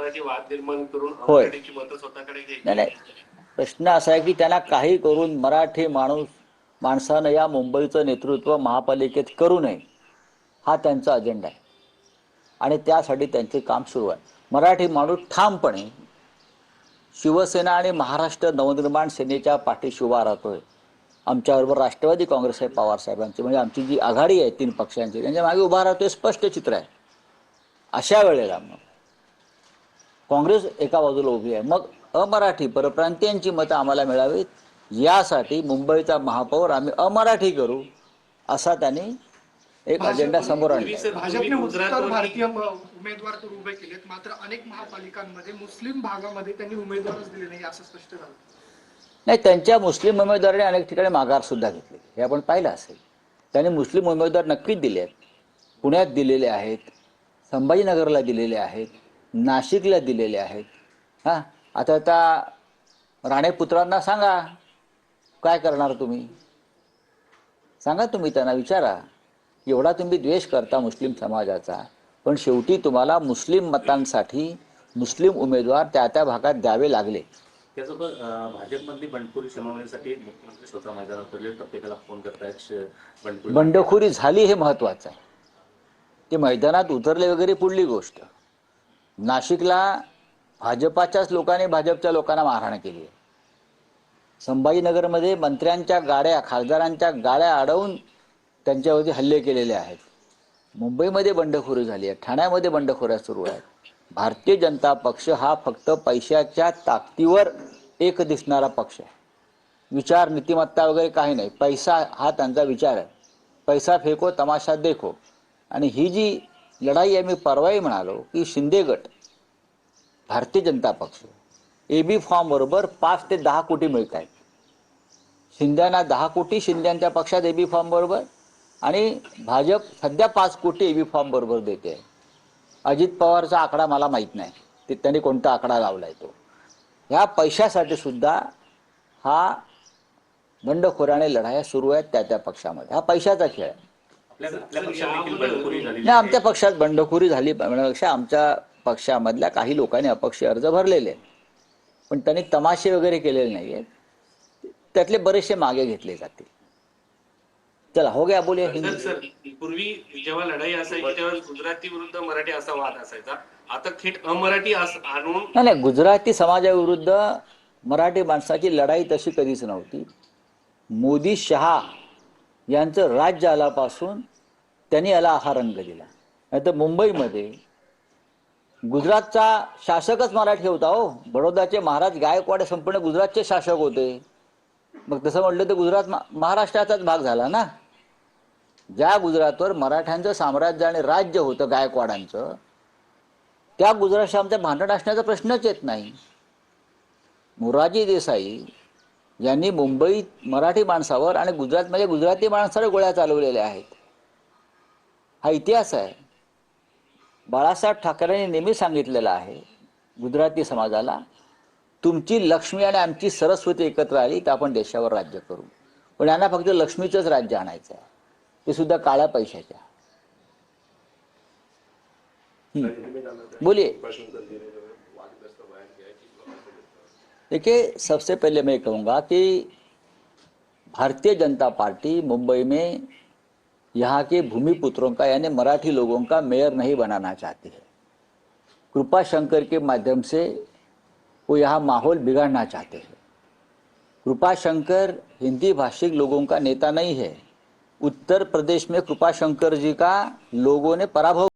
मराठी वाद निर्माण करून होय. मराठीची मतं स्वतःकडे नाही घ्यायची. नाही, प्रश्न असा आहे की त्यांना काही करून मराठी माणसानं या मुंबईचं नेतृत्व महापालिकेत करू नये, हा त्यांचा अजेंडा आहे आणि त्यासाठी त्यांचे काम सुरू आहे. मराठी माणूस ठामपणे शिवसेना आणि महाराष्ट्र नवनिर्माण सेनेच्या पाठीशी उभा राहतोय. आमच्याबरोबर राष्ट्रवादी काँग्रेस आहे, पवार साहेबांची, म्हणजे आमची जी आघाडी आहे 3 पक्षांची, त्यांच्या मागे उभा राहतोय, स्पष्ट चित्र आहे. अशा वेळेला मग काँग्रेस एका बाजूला उभी आहे, मग अमराठी परप्रांतीयांची मतं आम्हाला मिळावीत यासाठी मुंबईचा महापौर आम्ही अमराठी करू, असा त्यांनी एक अजेंडा समोर आणला. भाजपने उत्तर भारतीय उमेदवार तर उभे केलेत, मात्र अनेक महापालिकांमध्ये मुस्लिम भागामध्ये त्यांनी उमेदवारच दिले नाही असं स्पष्ट झालं. नाही, त्यांच्या मुस्लिम उमेदवारांनी अनेक ठिकाणी माघार सुद्धा घेतली, हे आपण पाहिलं असेल. त्यांनी मुस्लिम उमेदवार नक्कीच दिले आहेत. पुण्यात दिलेले आहेत, संभाजीनगरला दिलेले आहेत, नाशिकला दिलेले आहेत. हां, आता राणेपुत्रांना सांगा काय करणार तुम्ही, सांगा तुम्ही त्यांना, विचारा. एवढा तुम्ही द्वेष करता मुस्लिम समाजाचा, पण शेवटी तुम्हाला मुस्लिम मतांसाठी मुस्लिम उमेदवार त्या भागात द्यावे लागले. त्यासोबत भाजपमधली बंडखोरी शमवण्यासाठी मुख्यमंत्री स्वतः मैदानात उतरले, प्रत्येकाला फोन करतायत. बंडखोरी झाली हे महत्त्वाचं आहे. ते मैदानात उतरले वगैरे पुढली गोष्ट. नाशिकला भाजपाच्याच लोकांनी भाजपच्या लोकांना मारहाण केली आहे. संभाजीनगरमध्ये मंत्र्यांच्या गाड्या, खासदारांच्या गाड्या अडवून त्यांच्यावरती हल्ले केलेले आहेत. मुंबईमध्ये बंडखोरी झाली आहे, ठाण्यामध्ये बंडखोऱ्या सुरू आहेत. भारतीय जनता पक्ष हा फक्त पैशाच्या ताकदीवर एक दिसणारा पक्ष आहे. विचार, नीतिमत्ता वगैरे काही नाही. पैसा हा त्यांचा विचार आहे. पैसा फेको तमाशा देखो. आणि ही जी लढाई आहे, मी परवाही म्हणालो की शिंदे गट, भारतीय जनता पक्ष, AB फॉर्म बरोबर 5 ते 10 कोटी मिळत आहेत. शिंद्यांना 10 कोटी शिंद्यांच्या पक्षात AB फॉर्म बरोबर, आणि भाजप सध्या 5 कोटी AB फॉर्म बरोबर देते. अजित पवारचा आकडा मला माहीत नाही, ते त्यांनी कोणता आकडा लावलाय तो. ह्या पैशासाठी सुद्धा हा बंडखोराने लढाया सुरू आहेत त्या पक्षामध्ये. हा पैशाचा खेळ आहे. नाही, आमच्या पक्षात बंडखोरी झाली म्हणण्यापेक्षा आमच्या पक्षामधल्या काही लोकांनी अपक्ष अर्ज भरलेले आहेत, पण त्यांनी तमाशे वगैरे केलेले नाही आहेत. त्यातले बरेचसे मागे घेतले जातील. चला हो गया, बोलिए हिंदी. सर, पूर्वी जेव्हा लढाई असायची त्यावेळेस गुजराती विरुद्ध मराठी असा वाद असायचा. आता थेट अमराठी आणून नाही, गुजराती समाजाविरुद्ध मराठी माणसाची लढाई तशी कधीच नव्हती. मोदी शहा यांचं राज्य आल्यापासून त्यांनी याला हा रंग दिला. नाही तर मुंबईमध्ये गुजरातचा शासकच मराठी होता. हो, बडोदाचे महाराज गायकवाड संपूर्ण गुजरातचे शासक होते. मग तसं म्हटलं तर गुजरात महाराष्ट्राचाच भाग झाला ना. ज्या गुजरातवर मराठ्यांचं साम्राज्य आणि राज्य होतं गायकवाडांचं, त्या गुजरातशी आमच्या भांडण असण्याचा प्रश्नच येत नाही. मोरारजी देसाई यांनी मुंबईत मराठी माणसावर आणि गुजरातमध्ये गुजराती माणसावर गोळ्या चालवलेल्या आहेत. हा इतिहास आहे. बाळासाहेब ठाकरेंनी नेहमी सांगितलेलं आहे गुजराती समाजाला, तुमची लक्ष्मी आणि आमची सरस्वती एकत्र आली तर आपण देशावर राज्य करू. पण यांना फक्त लक्ष्मीचंच राज्य आणायचं आहे, ते सुद्धा काळ्या पैशाच्या. बोलिए. देखिए, सबसे पहले मैं कहूँगा कि भारतीय जनता पार्टी मुंबई में यहाँ के भूमिपुत्रों का यानी मराठी लोगों का मेयर नहीं बनाना चाहती है. कृपा शंकर के माध्यम से वो यहाँ माहौल बिगाड़ना चाहते हैं. कृपा शंकर हिंदी भाषिक लोगों का नेता नहीं है. उत्तर प्रदेश में कृपा शंकर जी का लोगों ने पराभव